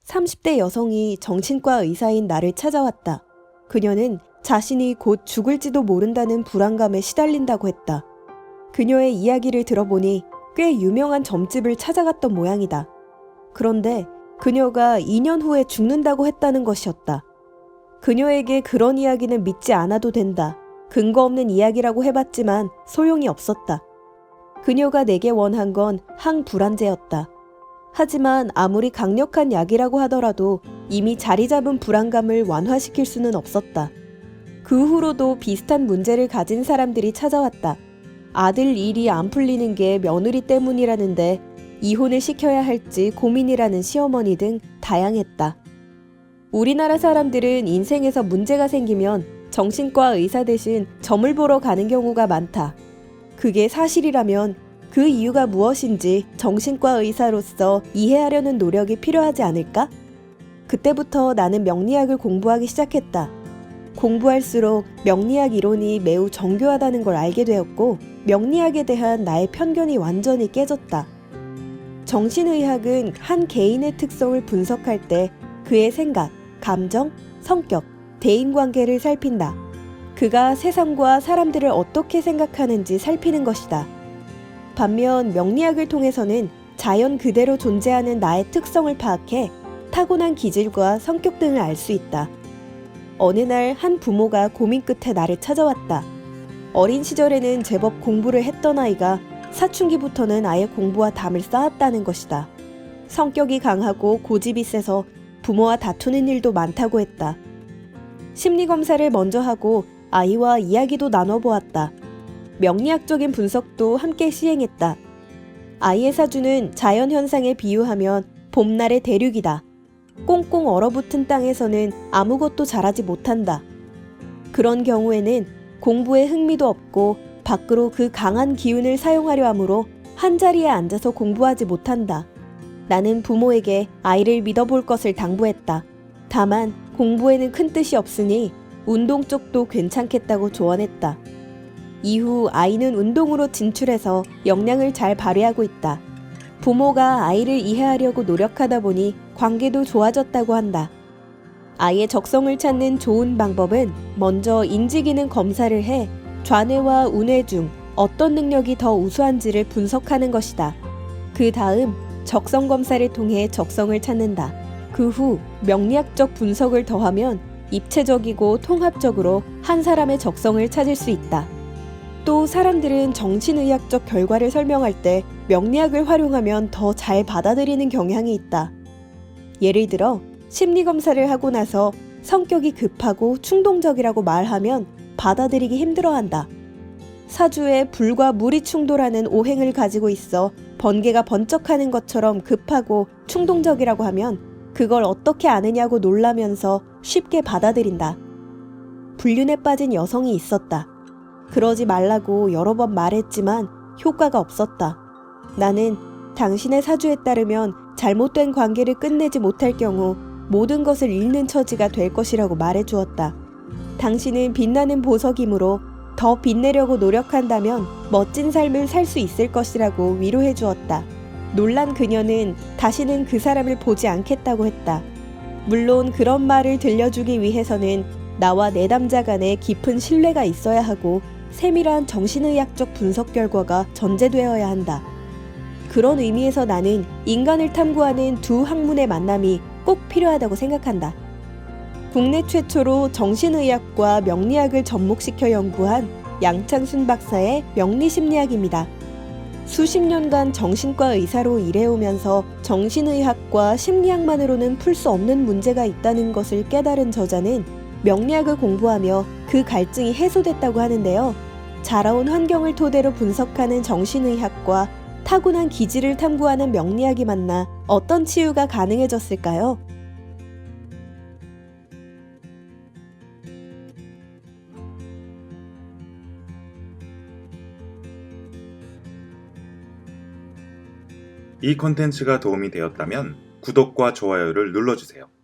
30대 여성이 정신과 의사인 나를 찾아왔다. 그녀는 자신이 곧 죽을지도 모른다는 불안감에 시달린다고 했다. 그녀의 이야기를 들어보니 꽤 유명한 점집을 찾아갔던 모양이다. 그런데 그녀가 2년 후에 죽는다고 했다는 것이었다. 그녀에게 그런 이야기는 믿지 않아도 된다. 근거 없는 이야기라고 해봤지만 소용이 없었다. 그녀가 내게 원한 건 항불안제였다. 하지만 아무리 강력한 약이라고 하더라도 이미 자리 잡은 불안감을 완화시킬 수는 없었다. 그 후로도 비슷한 문제를 가진 사람들이 찾아왔다. 아들 일이 안 풀리는 게 며느리 때문이라는데 이혼을 시켜야 할지 고민이라는 시어머니 등 다양했다. 우리나라 사람들은 인생에서 문제가 생기면 정신과 의사 대신 점을 보러 가는 경우가 많다. 그게 사실이라면 그 이유가 무엇인지 정신과 의사로서 이해하려는 노력이 필요하지 않을까? 그때부터 나는 명리학을 공부하기 시작했다. 공부할수록 명리학 이론이 매우 정교하다는 걸 알게 되었고 명리학에 대한 나의 편견이 완전히 깨졌다. 정신의학은 한 개인의 특성을 분석할 때 그의 생각, 감정, 성격, 대인관계를 살핀다. 그가 세상과 사람들을 어떻게 생각하는지 살피는 것이다. 반면 명리학을 통해서는 자연 그대로 존재하는 나의 특성을 파악해 타고난 기질과 성격 등을 알 수 있다. 어느 날 한 부모가 고민 끝에 나를 찾아왔다. 어린 시절에는 제법 공부를 했던 아이가 사춘기부터는 아예 공부와 담을 쌓았다는 것이다. 성격이 강하고 고집이 세서 부모와 다투는 일도 많다고 했다. 심리검사를 먼저 하고 아이와 이야기도 나눠보았다. 명리학적인 분석도 함께 시행했다. 아이의 사주는 자연현상에 비유하면 봄날의 대륙이다. 꽁꽁 얼어붙은 땅에서는 아무것도 자라지 못한다. 그런 경우에는 공부에 흥미도 없고 밖으로 그 강한 기운을 사용하려 하므로 한자리에 앉아서 공부하지 못한다. 나는 부모에게 아이를 믿어볼 것을 당부했다. 다만 공부에는 큰 뜻이 없으니 운동 쪽도 괜찮겠다고 조언했다. 이후 아이는 운동으로 진출해서 역량을 잘 발휘하고 있다. 부모가 아이를 이해하려고 노력하다 보니 관계도 좋아졌다고 한다. 아이의 적성을 찾는 좋은 방법은 먼저 인지기능 검사를 해 좌뇌와 우뇌 중 어떤 능력이 더 우수한지를 분석하는 것이다. 그 다음 적성 검사를 통해 적성을 찾는다. 그 후 명리학적 분석을 더하면 입체적이고 통합적으로 한 사람의 적성을 찾을 수 있다. 또 사람들은 정신의학적 결과를 설명할 때 명리학을 활용하면 더 잘 받아들이는 경향이 있다. 예를 들어 심리검사를 하고 나서 성격이 급하고 충동적이라고 말하면 받아들이기 힘들어한다. 사주에 불과 물이 충돌하는 오행을 가지고 있어 번개가 번쩍하는 것처럼 급하고 충동적이라고 하면 그걸 어떻게 아느냐고 놀라면서 쉽게 받아들인다. 불륜에 빠진 여성이 있었다. 그러지 말라고 여러 번 말했지만 효과가 없었다. 나는 당신의 사주에 따르면 잘못된 관계를 끝내지 못할 경우 모든 것을 잃는 처지가 될 것이라고 말해주었다. 당신은 빛나는 보석이므로 더 빛내려고 노력한다면 멋진 삶을 살 수 있을 것이라고 위로해 주었다. 놀란 그녀는 다시는 그 사람을 보지 않겠다고 했다. 물론 그런 말을 들려주기 위해서는 나와 내담자 간에 깊은 신뢰가 있어야 하고 세밀한 정신의학적 분석 결과가 전제되어야 한다. 그런 의미에서 나는 인간을 탐구하는 두 학문의 만남이 꼭 필요하다고 생각한다. 국내 최초로 정신의학과 명리학을 접목시켜 연구한 양창순 박사의 명리심리학입니다. 수십 년간 정신과 의사로 일해오면서 정신의학과 심리학만으로는 풀 수 없는 문제가 있다는 것을 깨달은 저자는 명리학을 공부하며 그 갈증이 해소됐다고 하는데요. 자라온 환경을 토대로 분석하는 정신의학과 타고난 기질을 탐구하는 명리학이 만나 어떤 치유가 가능해졌을까요? 이 콘텐츠가 도움이 되었다면 구독과 좋아요를 눌러주세요.